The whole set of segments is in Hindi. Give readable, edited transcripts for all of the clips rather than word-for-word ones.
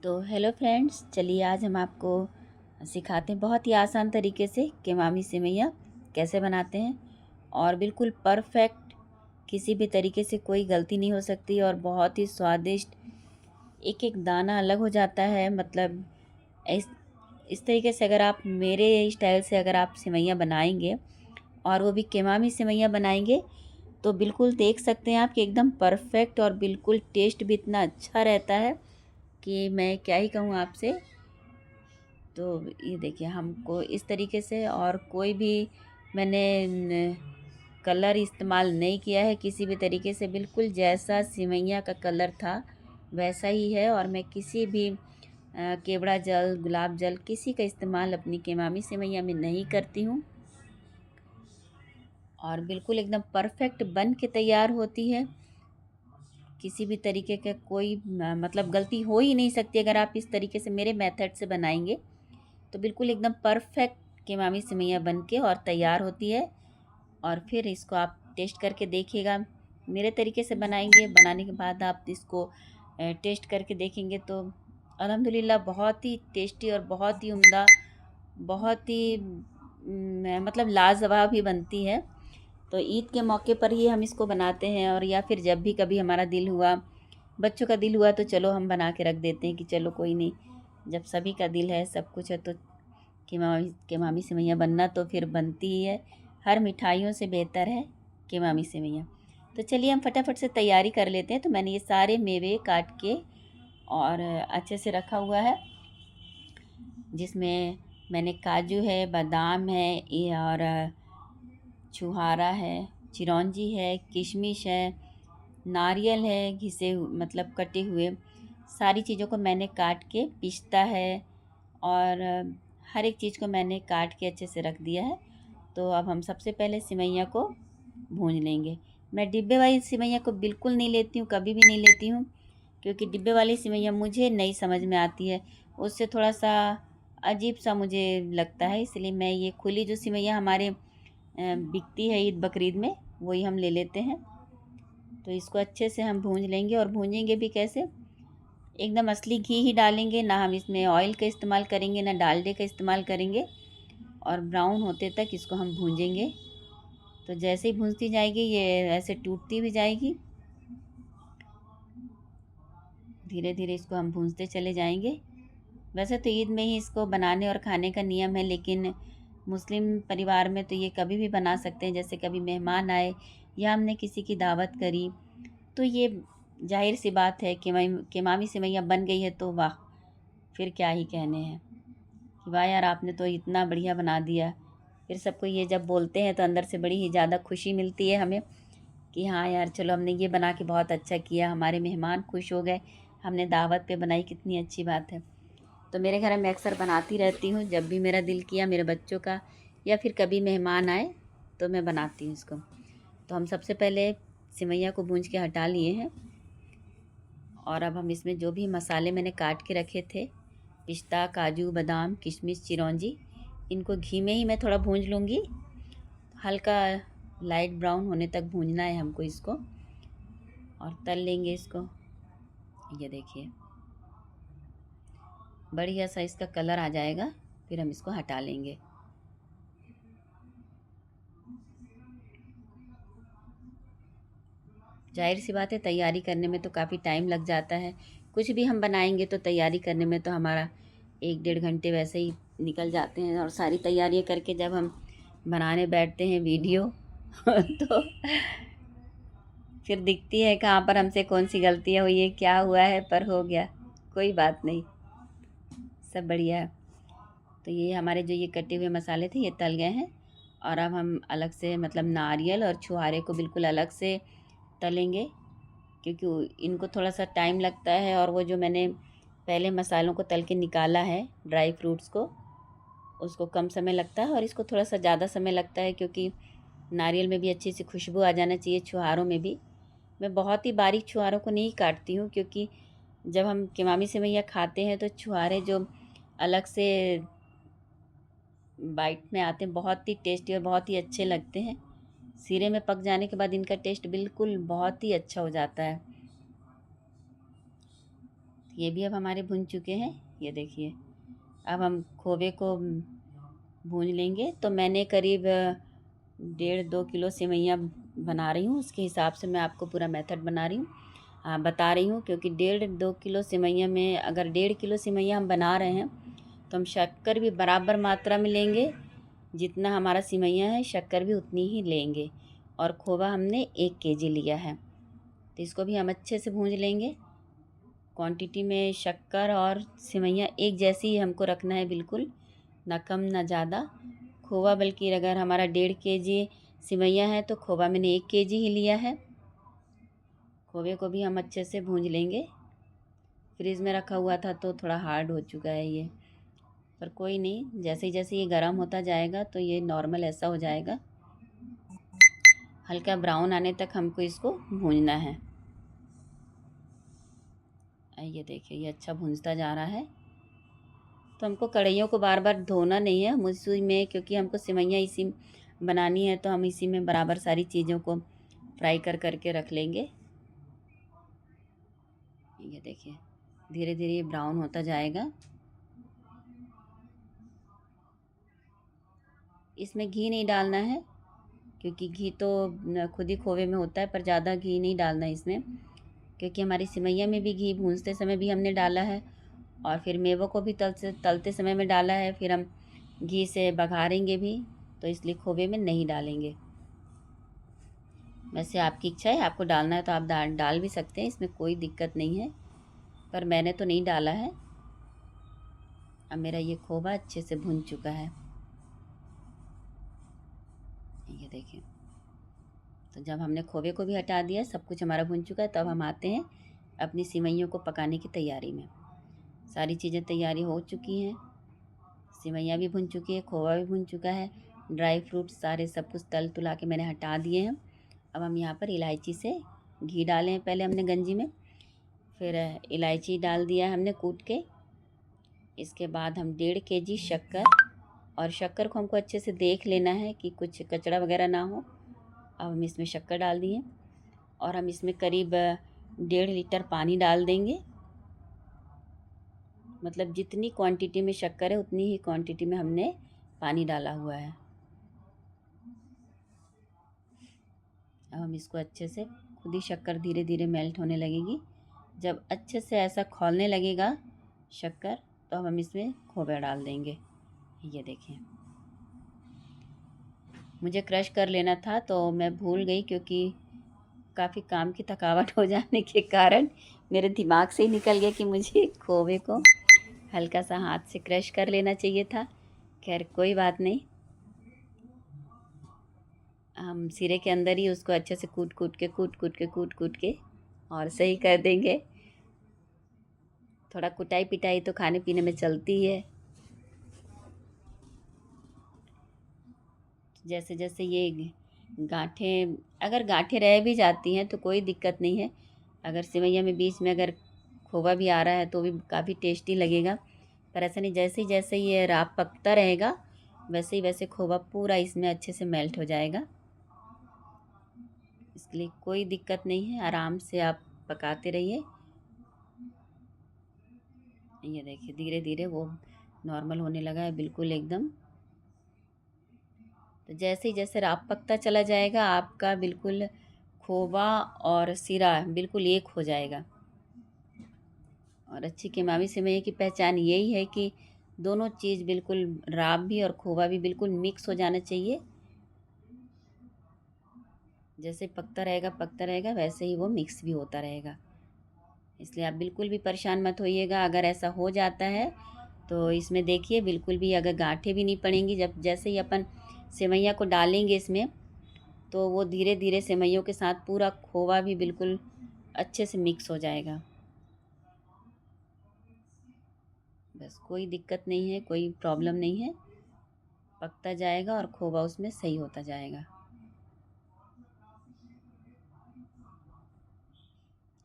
तो हेलो फ्रेंड्स, चलिए आज हम आपको सिखाते हैं बहुत ही आसान तरीके से केमामी सेवइयाँ कैसे बनाते हैं। और बिल्कुल परफेक्ट, किसी भी तरीके से कोई गलती नहीं हो सकती और बहुत ही स्वादिष्ट। एक एक दाना अलग हो जाता है। मतलब इस इस तरीके से अगर आप मेरे स्टाइल से अगर आप सेवइयाँ बनाएंगे और वो भी केमामी सेवइयाँ बनाएंगे तो बिल्कुल देख सकते हैं आप कि एकदम परफेक्ट और बिल्कुल टेस्ट भी इतना अच्छा रहता है कि मैं क्या ही कहूँ आपसे। तो ये देखिए हमको इस तरीके से, और कोई भी मैंने कलर इस्तेमाल नहीं किया है किसी भी तरीके से। बिल्कुल जैसा सिवैया का कलर था वैसा ही है। और मैं किसी भी केवड़ा जल, गुलाब जल किसी का इस्तेमाल अपनी केमामी सेवइयाँ में नहीं करती हूँ। और बिल्कुल एकदम परफेक्ट बन के तैयार होती है। किसी भी तरीके का कोई मतलब गलती हो ही नहीं सकती अगर आप इस तरीके से मेरे मेथड से बनाएंगे तो बिल्कुल एकदम परफेक्ट केमामी सेवइयाँ बन के और तैयार होती है। और फिर इसको आप टेस्ट करके देखिएगा। मेरे तरीके से बनाएंगे, बनाने के बाद आप इसको टेस्ट करके देखेंगे तो अल्हम्दुलिल्लाह बहुत ही टेस्टी और बहुत ही उम्दा, बहुत ही मतलब लाजवाब ही बनती है। तो ईद के मौके पर ही हम इसको बनाते हैं, और या फिर जब भी कभी हमारा दिल हुआ, बच्चों का दिल हुआ तो चलो हम बना के रख देते हैं कि चलो कोई नहीं। जब सभी का दिल है, सब कुछ है, तो केमामी सेवइयाँ बनना तो फिर बनती ही है। हर मिठाइयों से बेहतर है केमामी सेवइयाँ। तो चलिए हम फटाफट से तैयारी कर लेते हैं। तो मैंने ये सारे मेवे काट के और अच्छे से रखा हुआ है, जिसमें मैंने काजू है, बादाम है, ये और छुहारा है, चिरौंजी है, किशमिश है, नारियल है मतलब कटे हुए। सारी चीज़ों को मैंने काट के, पिस्ता है, और हर एक चीज़ को मैंने काट के अच्छे से रख दिया है। तो अब हम सबसे पहले सिवैया को भून लेंगे। मैं डिब्बे वाली सिवैया को बिल्कुल नहीं लेती हूँ, कभी भी नहीं लेती हूँ, क्योंकि डिब्बे वाली सिवैया मुझे नहीं समझ में आती है। उससे थोड़ा सा अजीब सा मुझे लगता है, इसलिए मैं ये खुली जो सिवैया हमारे बिकती है ईद बकरीद में, वही हम ले लेते हैं। तो इसको अच्छे से हम भून लेंगे, और भूनेंगे भी कैसे, एकदम असली घी ही डालेंगे। ना हम इसमें ऑयल का इस्तेमाल करेंगे, ना डालडे का इस्तेमाल करेंगे। और ब्राउन होते तक इसको हम भूंजेंगे। तो जैसे ही भूनती जाएगी ये ऐसे टूटती भी जाएगी। धीरे धीरे इसको हम भूनते चले जाएंगे। वैसे तो ईद में ही इसको बनाने और खाने का नियम है, लेकिन मुस्लिम परिवार में तो ये कभी भी बना सकते हैं। जैसे कभी मेहमान आए या हमने किसी की दावत करी, तो ये जाहिर सी बात है कि केमामी सेवइयाँ बन गई है तो वाह, फिर क्या ही कहने हैं कि वाह यार आपने तो इतना बढ़िया बना दिया। फिर सबको ये जब बोलते हैं तो अंदर से बड़ी ही ज़्यादा खुशी मिलती है हमें कि हाँ यार चलो हमने ये बना के बहुत अच्छा किया, हमारे मेहमान खुश हो गए, हमने दावत पे बनाई, कितनी अच्छी बात है। तो मेरे घर में अक्सर बनाती रहती हूँ, जब भी मेरा दिल किया मेरे बच्चों का, या फिर कभी मेहमान आए तो मैं बनाती हूँ इसको। तो हम सबसे पहले सिवैया को भूंज के हटा लिए हैं, और अब हम इसमें जो भी मसाले मैंने काट के रखे थे, पिस्ता, काजू, बादाम, किशमिश, चिरौंजी, इनको घी में ही मैं थोड़ा भूंज लूँगी। हल्का लाइट ब्राउन होने तक भूंजना है हमको इसको, और तल लेंगे इसको। ये देखिए बढ़िया सा इसका कलर आ जाएगा, फिर हम इसको हटा लेंगे। जाहिर सी बात है तैयारी करने में तो काफ़ी टाइम लग जाता है। कुछ भी हम बनाएंगे तो तैयारी करने में तो हमारा 1 डेढ़ घंटे वैसे ही निकल जाते हैं। और सारी तैयारियां करके जब हम बनाने बैठते हैं वीडियो तो फिर दिखती है कहाँ पर हमसे कौन सी गलतियाँ हुई है, क्या हुआ है, पर हो गया, कोई बात नहीं, सब बढ़िया है। तो ये हमारे जो ये कटे हुए मसाले थे ये तल गए हैं। और अब हम अलग से मतलब नारियल और छुहारे को बिल्कुल अलग से तलेंगे, क्योंकि इनको थोड़ा सा टाइम लगता है। और वो जो मैंने पहले मसालों को तल के निकाला है, ड्राई फ्रूट्स को, उसको कम समय लगता है, और इसको थोड़ा सा ज़्यादा समय लगता है, क्योंकि नारियल में भी अच्छी सी खुशबू आ जाना चाहिए, छुहारों में भी। मैं बहुत ही बारीक छुहारों को नहीं काटती हूँ, क्योंकि जब हम केमामी सेवइयाँ खाते हैं तो छुहारे जो अलग से बाइट में आते हैं बहुत ही टेस्टी और बहुत ही अच्छे लगते हैं। सिरे में पक जाने के बाद इनका टेस्ट बिल्कुल बहुत ही अच्छा हो जाता है। ये भी अब हमारे भुन चुके हैं। ये देखिए, अब हम खोवे को भून लेंगे। तो मैंने करीब 1.5-2 किलो सेवइयाँ बना रही हूँ, उसके हिसाब से मैं आपको पूरा मेथड बना रही हूँ, बता रही हूँ। क्योंकि 1.5-2 किलो सेवइयाँ में अगर 1.5 किलो सेवइयाँ हम बना रहे हैं तो हम शक्कर भी बराबर मात्रा में लेंगे। जितना हमारा सेवइयाँ है शक्कर भी उतनी ही लेंगे। और खोवा हमने 1 केजी लिया है, तो इसको भी हम अच्छे से भूंज लेंगे। क्वांटिटी में शक्कर और सेवइयाँ एक जैसी ही हमको रखना है, बिल्कुल ना कम ना ज़्यादा। खोवा बल्कि अगर हमारा 1.5 केजी सेवइयाँ है तो खोवा मैंने 1 केजी ही लिया है। खोवे को भी हम अच्छे से भूंज लेंगे। फ्रिज में रखा हुआ था तो थोड़ा हार्ड हो चुका है ये, पर कोई नहीं, जैसे जैसे ये गर्म होता जाएगा तो ये नॉर्मल ऐसा हो जाएगा। हल्का ब्राउन आने तक हमको इसको भूनना है। ये देखिए, ये अच्छा भूनता जा रहा है। तो हमको कढ़ाइयों को बार बार धोना नहीं है उसी में, क्योंकि हमको सेवइयाँ इसी बनानी है, तो हम इसी में बराबर सारी चीज़ों को फ्राई कर करके रख लेंगे। ये देखिए, धीरे धीरे ये ब्राउन होता जाएगा। इसमें घी नहीं डालना है, क्योंकि घी तो खुद ही खोवे में होता है, पर ज़्यादा घी नहीं डालना है इसमें। क्योंकि हमारी सेवइयाँ में भी घी भूनते समय भी हमने डाला है, और फिर मेवों को भी तलते समय में डाला है, फिर हम घी से बघारेंगे भी, तो इसलिए खोवे में नहीं डालेंगे। वैसे आपकी इच्छा है, आपको डालना है तो आप डाल भी सकते हैं, इसमें कोई दिक्कत नहीं है, पर मैंने तो नहीं डाला है। अब मेरा ये खोवा अच्छे से भुन चुका है। ये देखिए, तो जब हमने खोवे को भी हटा दिया, सब कुछ हमारा भुन चुका है, तब हम आते हैं अपनी सेवइयों को पकाने की तैयारी में। सारी चीज़ें तैयारी हो चुकी हैं, सेवइयाँ भी भुन चुकी है, खोवा भी भुन चुका है, ड्राई फ्रूट सारे सब कुछ तल तुला के मैंने हटा दिए हैं। अब हम यहाँ पर इलायची से घी डाले हैं पहले हमने गंजी में, फिर इलायची डाल दिया हमने कूट के। इसके बाद हम 1.5 केजी शक्कर, और शक्कर को हमको अच्छे से देख लेना है कि कुछ कचड़ा वगैरह ना हो। अब हम इसमें शक्कर डाल दिए, और हम इसमें करीब 1.5 लीटर पानी डाल देंगे। मतलब जितनी क्वांटिटी में शक्कर है उतनी ही क्वांटिटी में हमने पानी डाला हुआ है। अब हम इसको अच्छे से, खुद ही शक्कर धीरे धीरे मेल्ट होने लगेगी। जब अच्छे से ऐसा खौलने लगेगा शक्कर, तो अब हम इसमें खोवा डाल देंगे। ये देखिए, मुझे क्रश कर लेना था तो मैं भूल गई, क्योंकि काफ़ी काम की थकावट हो जाने के कारण मेरे दिमाग से ही निकल गया कि मुझे खोवे को हल्का सा हाथ से क्रश कर लेना चाहिए था। खैर कोई बात नहीं, हम सिरे के अंदर ही उसको अच्छे से कूट के और सही कर देंगे। थोड़ा कुटाई पिटाई तो खाने पीने में चलती है। जैसे जैसे ये गांठें, अगर गांठें रह भी जाती हैं तो कोई दिक्कत नहीं है। अगर सेवइयाँ में बीच में अगर खोवा भी आ रहा है तो भी काफ़ी टेस्टी लगेगा। पर ऐसा नहीं, जैसे ये राब पकता रहेगा वैसे ही वैसे खोवा पूरा इसमें अच्छे से मेल्ट हो जाएगा। इसलिए कोई दिक्कत नहीं है, आराम से आप पकाते रहिए। ये देखिए, धीरे धीरे वो नॉर्मल होने लगा है बिल्कुल एकदम। तो जैसे ही जैसे राब पकता चला जाएगा, आपका बिल्कुल खोवा और सिरा बिल्कुल एक हो जाएगा। और अच्छी केमावी सेवइयाँ की पहचान यही है कि दोनों चीज़ बिल्कुल, राब भी और खोवा भी बिल्कुल मिक्स हो जाना चाहिए। जैसे पकता रहेगा वैसे ही वो मिक्स भी होता रहेगा। इसलिए आप बिल्कुल भी परेशान मत होइएगा अगर ऐसा हो जाता है तो। इसमें देखिए, बिल्कुल भी अगर गांठें भी नहीं पड़ेंगी, जब जैसे ही अपन सेवइयाँ को डालेंगे इसमें, तो वो धीरे धीरे सेवइयों के साथ पूरा खोवा भी बिल्कुल अच्छे से मिक्स हो जाएगा। बस कोई दिक्कत नहीं है, कोई प्रॉब्लम नहीं है, पकता जाएगा और खोवा उसमें सही होता जाएगा।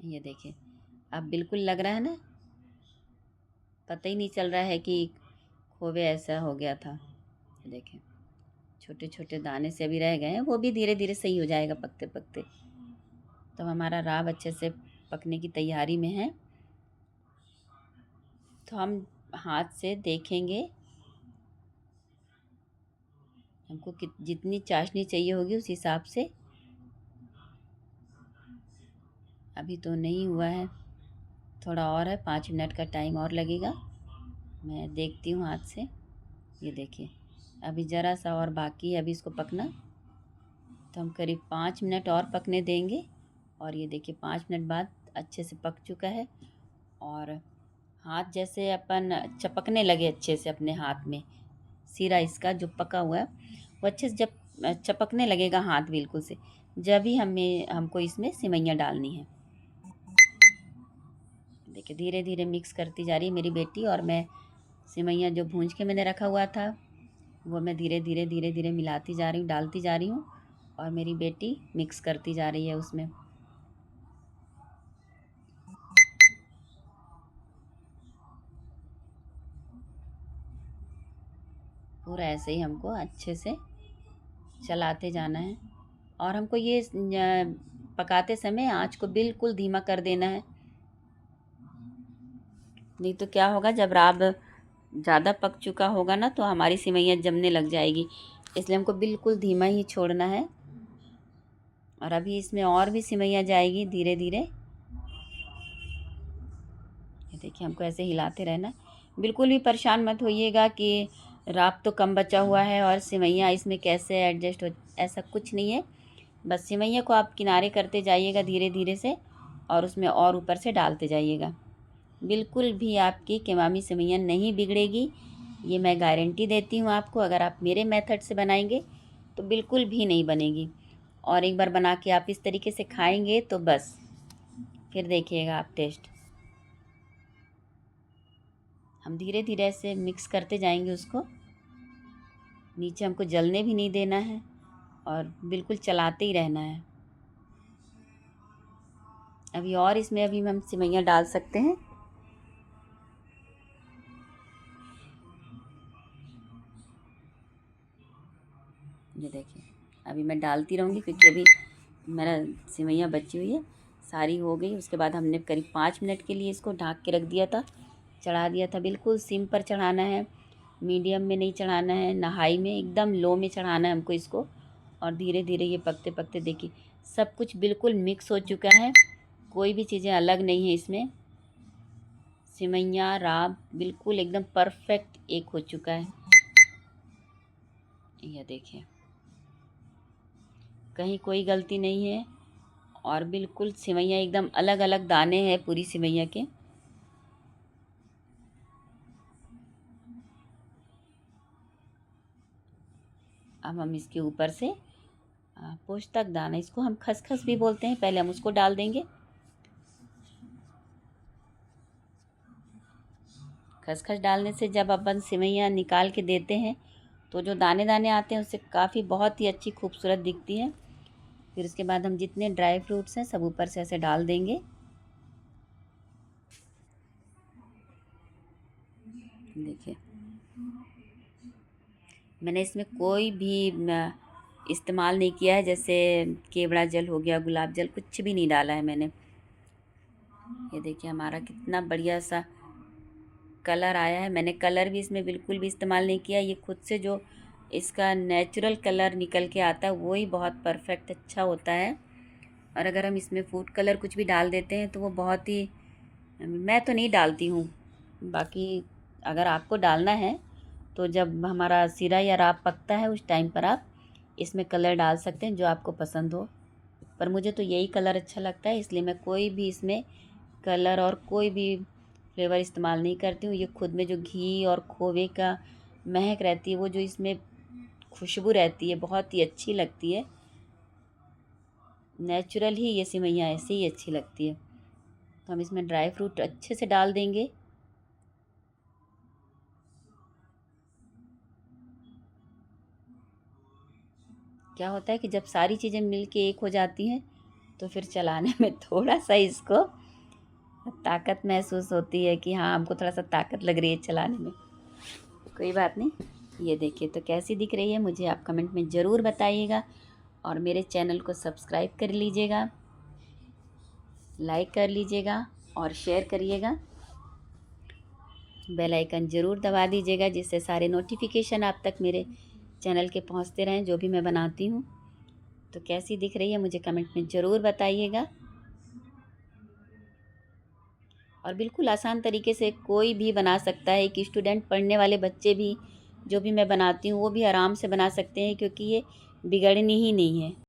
ये देखिए, अब बिल्कुल लग रहा है ना, पता ही नहीं चल रहा है कि खोवे ऐसा हो गया था। देखें, छोटे छोटे दाने से अभी रह गए हैं, वो भी धीरे धीरे सही हो जाएगा पकते पकते। तो हमारा राब अच्छे से पकने की तैयारी में है। तो हम हाथ से देखेंगे, हमको जितनी चाशनी चाहिए होगी उस हिसाब से। अभी तो नहीं हुआ है, थोड़ा और है, 5 मिनट का टाइम और लगेगा। मैं देखती हूँ हाथ से। ये देखिए अभी ज़रा सा और बाकी है अभी इसको पकना, तो हम करीब 5 मिनट और पकने देंगे। और ये देखिए 5 मिनट बाद अच्छे से पक चुका है। और हाथ जैसे अपन चपकने लगे अच्छे से अपने हाथ में, सिरा इसका जो पका हुआ है वो अच्छे से जब चपकने लगेगा हाथ बिल्कुल से, जब ही हमको इसमें सिवैयाँ डालनी है। देखिए धीरे धीरे मिक्स करती जा रही है मेरी बेटी, और मैं सिवैयाँ जो भूंज के मैंने रखा हुआ था वो मैं धीरे धीरे मिलाती जा रही हूँ, डालती जा रही हूँ, और मेरी बेटी मिक्स करती जा रही है उसमें। पूरा ऐसे ही हमको अच्छे से चलाते जाना है। और हमको ये पकाते समय आँच को बिल्कुल धीमा कर देना है, नहीं तो क्या होगा जब राब ज़्यादा पक चुका होगा ना तो हमारी सिवैयाँ जमने लग जाएगी। इसलिए हमको बिल्कुल धीमा ही छोड़ना है। और अभी इसमें और भी सिवैयाँ जाएगी धीरे धीरे। ये देखिए हमको ऐसे हिलाते रहना है। बिल्कुल भी परेशान मत होइएगा कि राब तो कम बचा हुआ है और सिवैयाँ इसमें कैसे एडजस्ट हो, ऐसा कुछ नहीं है। बस सिवैयाँ को आप किनारे करते जाइएगा धीरे धीरे से, और उसमें और ऊपर से डालते जाइएगा। बिल्कुल भी आपकी कीमामी सिवैयाँ नहीं बिगड़ेगी, ये मैं गारंटी देती हूँ आपको। अगर आप मेरे मेथड से बनाएंगे तो बिल्कुल भी नहीं बनेगी। और एक बार बना के आप इस तरीके से खाएंगे तो बस फिर देखिएगा आप टेस्ट। हम धीरे धीरे ऐसे मिक्स करते जाएंगे उसको, नीचे हमको जलने भी नहीं देना है और बिल्कुल चलाते ही रहना है। अभी और इसमें अभी हम सिवैयाँ डाल सकते हैं। ये देखिए अभी मैं डालती रहूँगी क्योंकि अभी मेरा सिवैयाँ बची हुई है, सारी हो गई। उसके बाद हमने करीब 5 मिनट के लिए इसको ढक के रख दिया था, चढ़ा दिया था। बिल्कुल सिम पर चढ़ाना है, मीडियम में नहीं चढ़ाना है, ना हाई में, एकदम लो में चढ़ाना है हमको इसको। और धीरे धीरे ये पकते पकते देखिए सब कुछ बिल्कुल मिक्स हो चुका है, कोई भी चीज़ें अलग नहीं है इसमें। सिवैयाँ राब बिल्कुल एकदम परफेक्ट एक हो चुका है। यह देखिए कहीं कोई गलती नहीं है, और बिल्कुल सिवैयाँ एकदम अलग अलग दाने हैं पूरी सिवैयाँ के। अब हम इसके ऊपर से पोस्तक दाना, इसको हम खसखस भी बोलते हैं, पहले हम उसको डाल देंगे। खसखस डालने से जब अपन सिवैयाँ निकाल के देते हैं तो जो दाने दाने आते हैं उससे काफ़ी बहुत ही अच्छी खूबसूरत दिखती है। फिर उसके बाद हम जितने ड्राई फ्रूट्स हैं सब ऊपर से ऐसे डाल देंगे। देखिए मैंने इसमें कोई भी इस्तेमाल नहीं किया है, जैसे केवड़ा जल हो गया, गुलाब जल, कुछ भी नहीं डाला है मैंने। ये देखिए हमारा कितना बढ़िया सा कलर आया है। मैंने कलर भी इसमें बिल्कुल भी इस्तेमाल नहीं किया, ये खुद से जो इसका नेचुरल कलर निकल के आता है वो ही बहुत परफेक्ट अच्छा होता है। और अगर हम इसमें फूड कलर कुछ भी डाल देते हैं तो वो बहुत ही, मैं तो नहीं डालती हूँ, बाकी अगर आपको डालना है तो जब हमारा सिरा या राब पकता है उस टाइम पर आप इसमें कलर डाल सकते हैं जो आपको पसंद हो। पर मुझे तो यही कलर अच्छा लगता है, इसलिए मैं कोई भी इसमें कलर और कोई भी फ्लेवर इस्तेमाल नहीं करती हूँ। ये खुद में जो घी और खोवे का महक रहती है, वो जो इसमें खुशबू रहती है, बहुत ही अच्छी लगती है। नेचुरल ही ये सिवैयाँ ऐसे ही अच्छी लगती है। तो हम इसमें ड्राई फ्रूट अच्छे से डाल देंगे। क्या होता है कि जब सारी चीज़ें मिल के एक हो जाती हैं तो फिर चलाने में थोड़ा सा इसको ताकत महसूस होती है कि हाँ हमको थोड़ा सा ताकत लग रही है चलाने में। कोई बात नहीं। ये देखिए तो कैसी दिख रही है मुझे आप कमेंट में ज़रूर बताइएगा, और मेरे चैनल को सब्सक्राइब कर लीजिएगा, लाइक कर लीजिएगा और शेयर करिएगा। बेल आइकन ज़रूर दबा दीजिएगा, जिससे सारे नोटिफिकेशन आप तक मेरे चैनल के पहुंचते रहें जो भी मैं बनाती हूँ। तो कैसी दिख रही है मुझे कमेंट में ज़रूर बताइएगा। और बिल्कुल आसान तरीके से कोई भी बना सकता है, एक स्टूडेंट, पढ़ने वाले बच्चे भी जो भी मैं बनाती हूँ वो भी आराम से बना सकते हैं, क्योंकि ये बिगड़नी ही नहीं है।